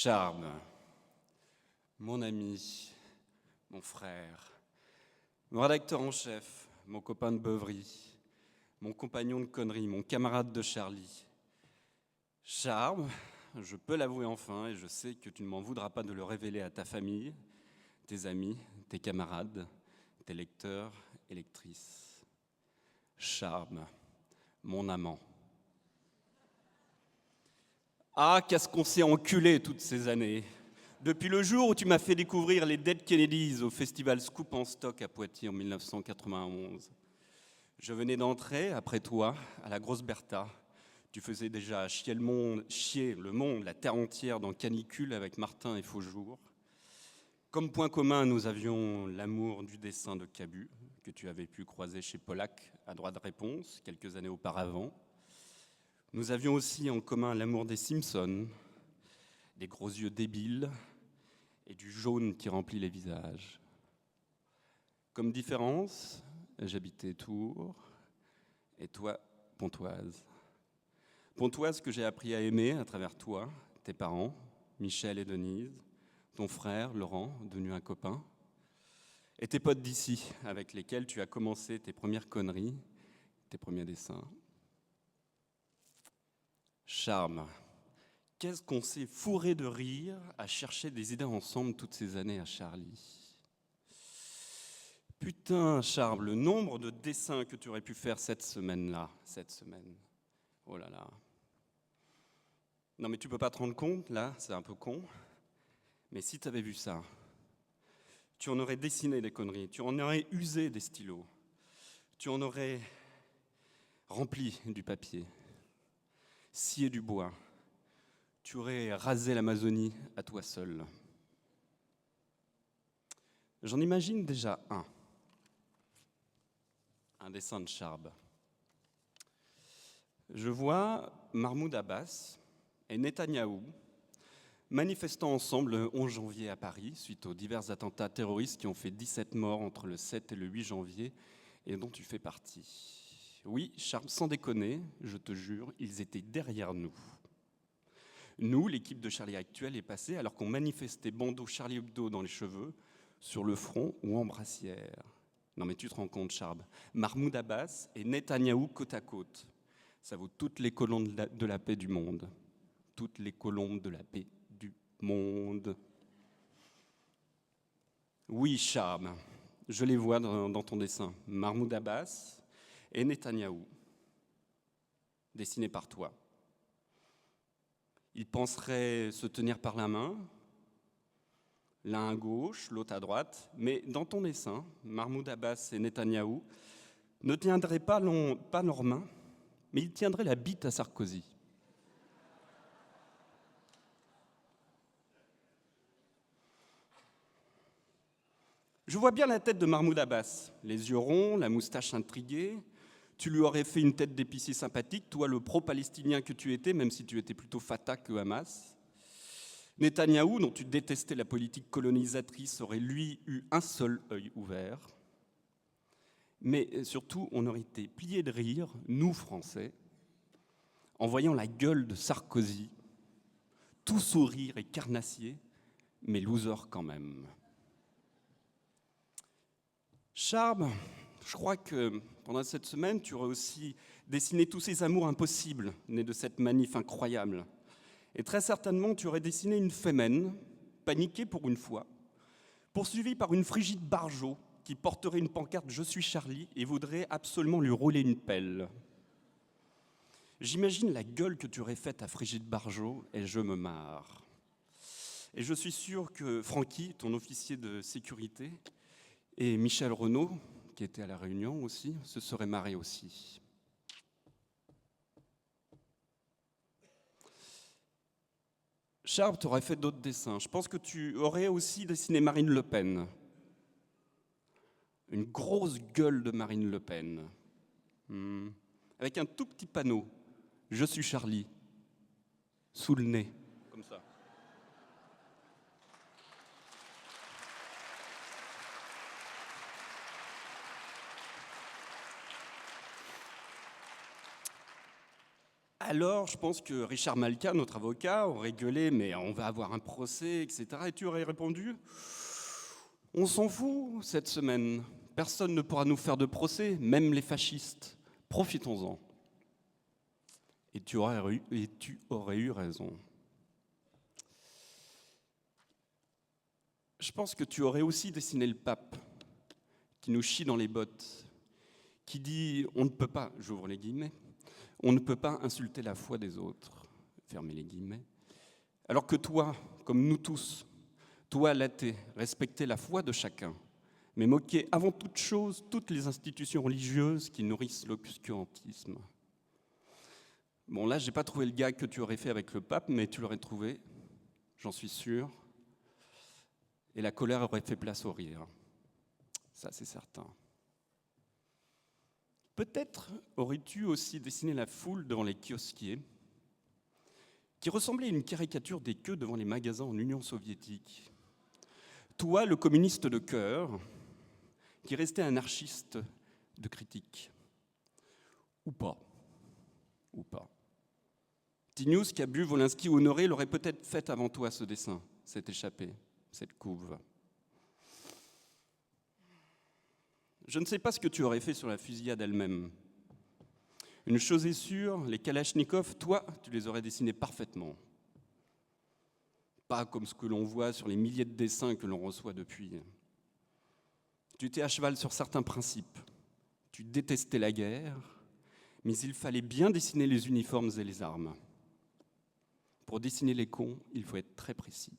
Charme, mon ami, mon frère, mon rédacteur en chef, mon copain de beuverie, mon compagnon de conneries, mon camarade de Charlie. Charme, je peux l'avouer enfin et je sais que tu ne m'en voudras pas de le révéler à ta famille, tes amis, tes camarades, tes lecteurs et lectrices. Charme, mon amant. Ah, qu'est-ce qu'on s'est enculé toutes ces années. Depuis le jour où tu m'as fait découvrir les Dead Kennedys au festival Scoop en Stock à Poitiers en 1991. Je venais d'entrer, après toi, à la Grosse Bertha. Tu faisais déjà chier le monde, la terre entière dans Canicule avec Martin et Faujour. Comme point commun, nous avions l'amour du dessin de Cabu, que tu avais pu croiser chez Pollack à droite de réponse, quelques années auparavant. Nous avions aussi en commun l'amour des Simpsons, des gros yeux débiles et du jaune qui remplit les visages. Comme différence, j'habitais Tours et toi, Pontoise. Pontoise que j'ai appris à aimer à travers toi, tes parents, Michel et Denise, ton frère, Laurent, devenu un copain, et tes potes d'ici, avec lesquels tu as commencé tes premières conneries, tes premiers dessins. Charme. Qu'est-ce qu'on s'est fourré de rire à chercher des idées ensemble toutes ces années à Charlie. Putain, Charles, le nombre de dessins que tu aurais pu faire cette semaine. Oh là là. Non mais tu peux pas te rendre compte, là, c'est un peu con. Mais si tu avais vu ça, tu en aurais dessiné des conneries, tu en aurais usé des stylos, tu en aurais rempli du papier, scié du bois, tu aurais rasé l'Amazonie à toi seul. J'en imagine déjà un dessin de Charb. Je vois Mahmoud Abbas et Netanyahou manifestant ensemble le 11 janvier à Paris suite aux divers attentats terroristes qui ont fait 17 morts entre le 7 et le 8 janvier et dont tu fais partie. Oui, Charb, sans déconner, je te jure, ils étaient derrière nous. Nous, l'équipe de Charlie actuelle, est passée alors qu'on manifestait bandeau Charlie Hebdo dans les cheveux, sur le front ou en brassière. Non mais tu te rends compte, Charb, Mahmoud Abbas et Netanyahou côte à côte. Ça vaut toutes les colombes de la paix du monde. Toutes les colombes de la paix du monde. Oui, Charb, je les vois dans ton dessin. Mahmoud Abbas et Netanyahou, dessinés par toi. Ils penseraient se tenir par la main, l'un à gauche, l'autre à droite, mais dans ton dessin, Mahmoud Abbas et Netanyahou ne tiendraient pas leurs mains, mais ils tiendraient la bite à Sarkozy. Je vois bien la tête de Mahmoud Abbas, les yeux ronds, la moustache intriguée. Tu lui aurais fait une tête d'épicier sympathique, toi le pro-palestinien que tu étais, même si tu étais plutôt Fatah que Hamas. Netanyahou, dont tu détestais la politique colonisatrice, aurait lui eu un seul œil ouvert. Mais surtout, on aurait été pliés de rire, nous Français, en voyant la gueule de Sarkozy, tout sourire et carnassier, mais loser quand même. Charb, je crois que pendant cette semaine, tu aurais aussi dessiné tous ces amours impossibles nés de cette manif incroyable. Et très certainement, tu aurais dessiné une fémène, paniquée pour une fois, poursuivie par une Frigide Barjot qui porterait une pancarte « Je suis Charlie » et voudrait absolument lui rouler une pelle. J'imagine la gueule que tu aurais faite à Frigide Barjot et je me marre. Et je suis sûr que Francky, ton officier de sécurité, et Michel Renaud, qui était à la réunion aussi, se seraient marrés aussi. Charb, tu aurais fait d'autres dessins. Je pense que tu aurais aussi dessiné Marine Le Pen. Une grosse gueule de Marine Le Pen. Avec un tout petit panneau. Je suis Charlie. Sous le nez. Comme ça. Alors, je pense que Richard Malka, notre avocat, aurait gueulé « mais on va avoir un procès, etc. » Et tu aurais répondu « on s'en fout cette semaine, personne ne pourra nous faire de procès, même les fascistes. Profitons-en. » Et tu aurais eu raison. Je pense que tu aurais aussi dessiné le pape, qui nous chie dans les bottes, qui dit « on ne peut pas, j'ouvre les guillemets, on ne peut pas insulter la foi des autres, fermez les guillemets, alors que toi, comme nous tous, toi l'athée, respectais la foi de chacun, mais moquais avant toute chose toutes les institutions religieuses qui nourrissent l'obscurantisme. » Bon, là, j'ai pas trouvé le gag que tu aurais fait avec le pape, mais tu l'aurais trouvé, j'en suis sûr. Et la colère aurait fait place au rire. Ça, c'est certain. Peut-être aurais-tu aussi dessiné la foule devant les kiosquiers, qui ressemblait à une caricature des queues devant les magasins en Union soviétique. Toi, le communiste de cœur, qui restait anarchiste de critique. Ou pas. Ou pas. Tinius, qui a bu Wolinski honoré, l'aurait peut-être fait avant toi, ce dessin, cette échappée, cette couve. Je ne sais pas ce que tu aurais fait sur la fusillade elle-même. Une chose est sûre, les Kalachnikov, toi, tu les aurais dessinés parfaitement. Pas comme ce que l'on voit sur les milliers de dessins que l'on reçoit depuis. Tu étais à cheval sur certains principes. Tu détestais la guerre, mais il fallait bien dessiner les uniformes et les armes. Pour dessiner les cons, il faut être très précis.